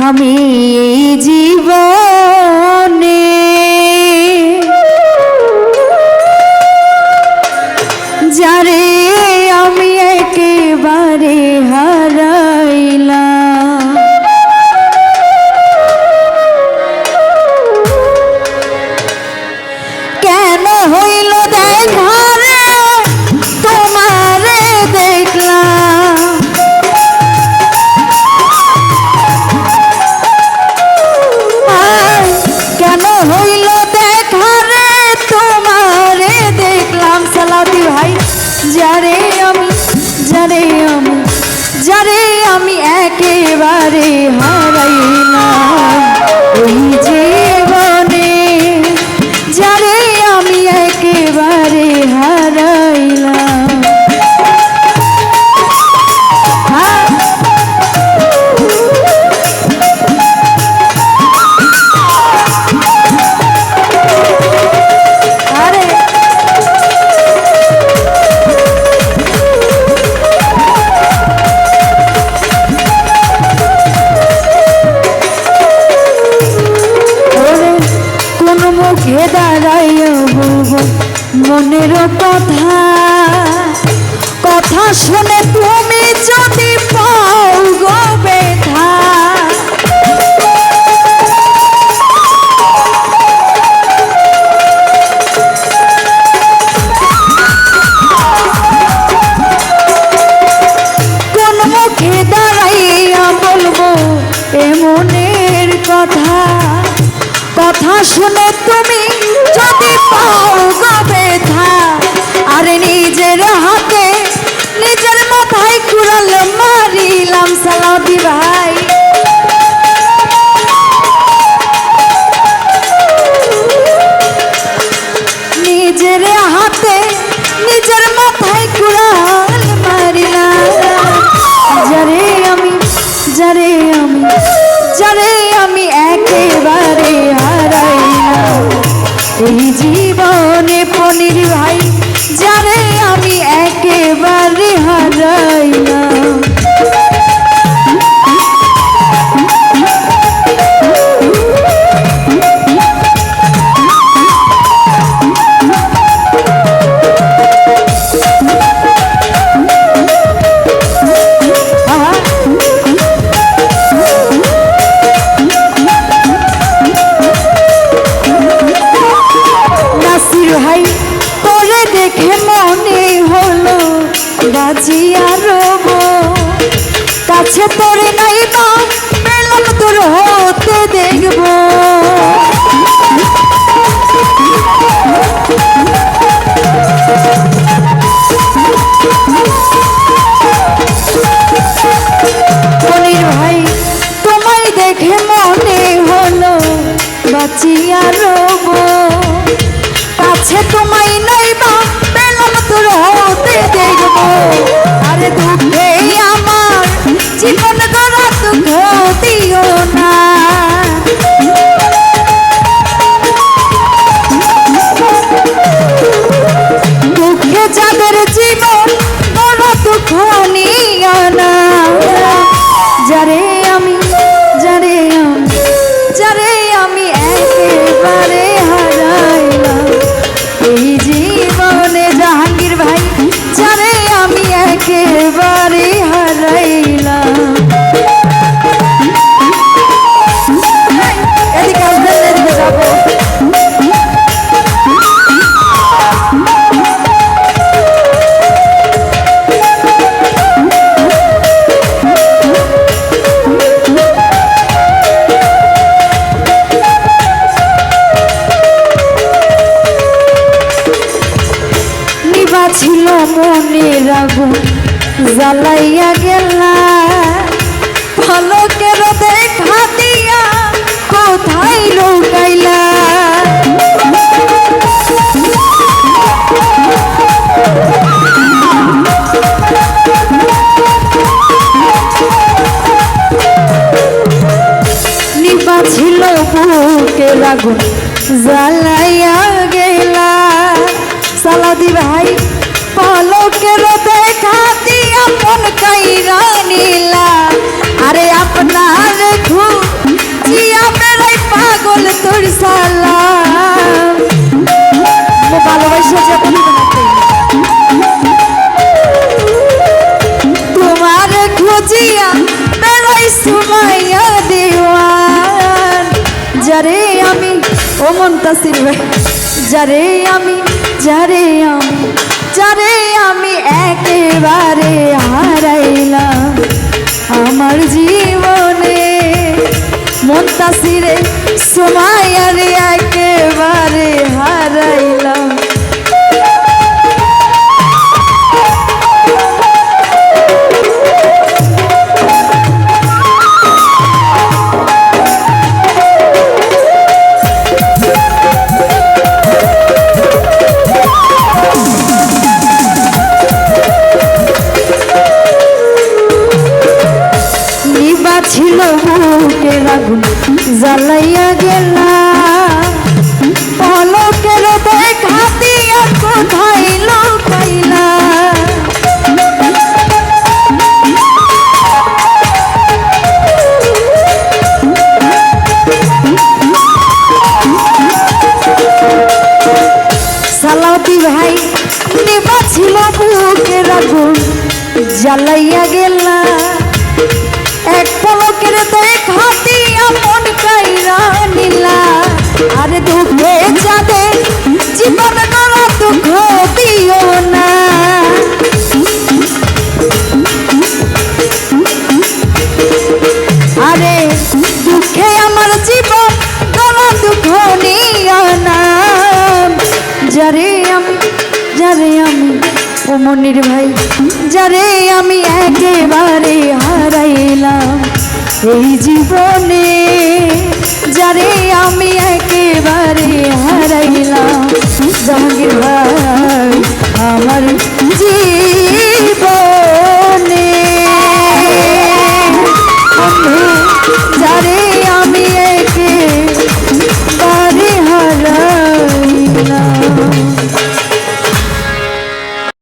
আমি এই জীবনে যারে আমি একেবারে হারাইলাম, কেন হইল দেখা রে তোমারে দেখলাম, কেন হইল দেখা রে তোমারে দেখলাম। সালাউদ্দিন ভাই, যারে আমি একেবারে হারাইলাম ওই জীবনে, যারে আমি একেবারে হারাইলাম। মুখে দাঁড়াইয়া বলবো মনের কথা, কথা শুনে তুমি যদি পাও গো ব্যথা, কোন মুখে দাঁড়াইয়া বলবো এ মনের কথা, কথা শুনে তুমি যদি পাও গো ব্যথা, আরে নিজের হাতে নিজের মাথায় কুড়াল মারিলাম। সালাউদ্দিন ভাই, নিজের হাতে নিজের মাথায় কুড়াল মারিলাম, যারে আমি একেবারে হারাইলাম এই জীবনে। পনির ভাই, যারে আমি একেবারে হারাইলাম। ভাই, তোরে দেখে মনে হলো বাজিয়া রব, কাছে তোরে নাই বা পেলাম তোর হতে দেখবো, পনির ভাই, তোমায় দেখে মনে হলো বাজিয়া রব, কাছে তোমায় নইবা পেলাম তোর হতে দেখবো, আরে দুঃখে আমার জীবন গড়া দুঃখ দিও না, দুঃখে যাদের জীবন গড়া দুঃখ নিও না, যারে আমি একেবারে হারাইলাম এই জীবনে। জাহাঙ্গীর ভাই, যারে আমি একেবারে হারাইলাম। এদিকে আসবেন, এদিকে যাবো। ছিল মনের আগুন জ্বালাইয়া গেলা, পলকের দেখা দিয়া কোথায় লুকাইলা, নিবা ছিল বুকের আগুন জ্বালাইয়া গেলা। সালাউদ্দিন ভাই, পলকের দেখা দিয়া মন কাইরা নিলা, আরে আপনার খুব সুমাইয়া দিওয়ান যারে আমি ও মুনতাসির ভাই যারে আমি একেবারে হারাইলাম আমার জীবনে মুনতাসিরে সুমাইয়ারে একেবারে হারাইলাম। ছিল বুকের আগুন জ্বালাইয়া গেলা পলকের দেখা দিয়া কোথায় লুকাইলা সালাউদ্দি ভাই নিবা ছিল বুকের আগুন জ্বালাইয়া গেলা এক পলকের দেখা দিয়া মন কাইরা নিলা আরে দুঃখে যাবে জীবন গড়া দুঃখ দিও না আরে দুঃখে আমার জীবন গড়া দুঃখ নিও না যারে আমি ও মনির ভাই যারে আমি একেবারে হারাইলাম এই জীবনে যারে আমি একেবারে হারাইলাম জাহাঙ্গীর ভাই আমার জীবন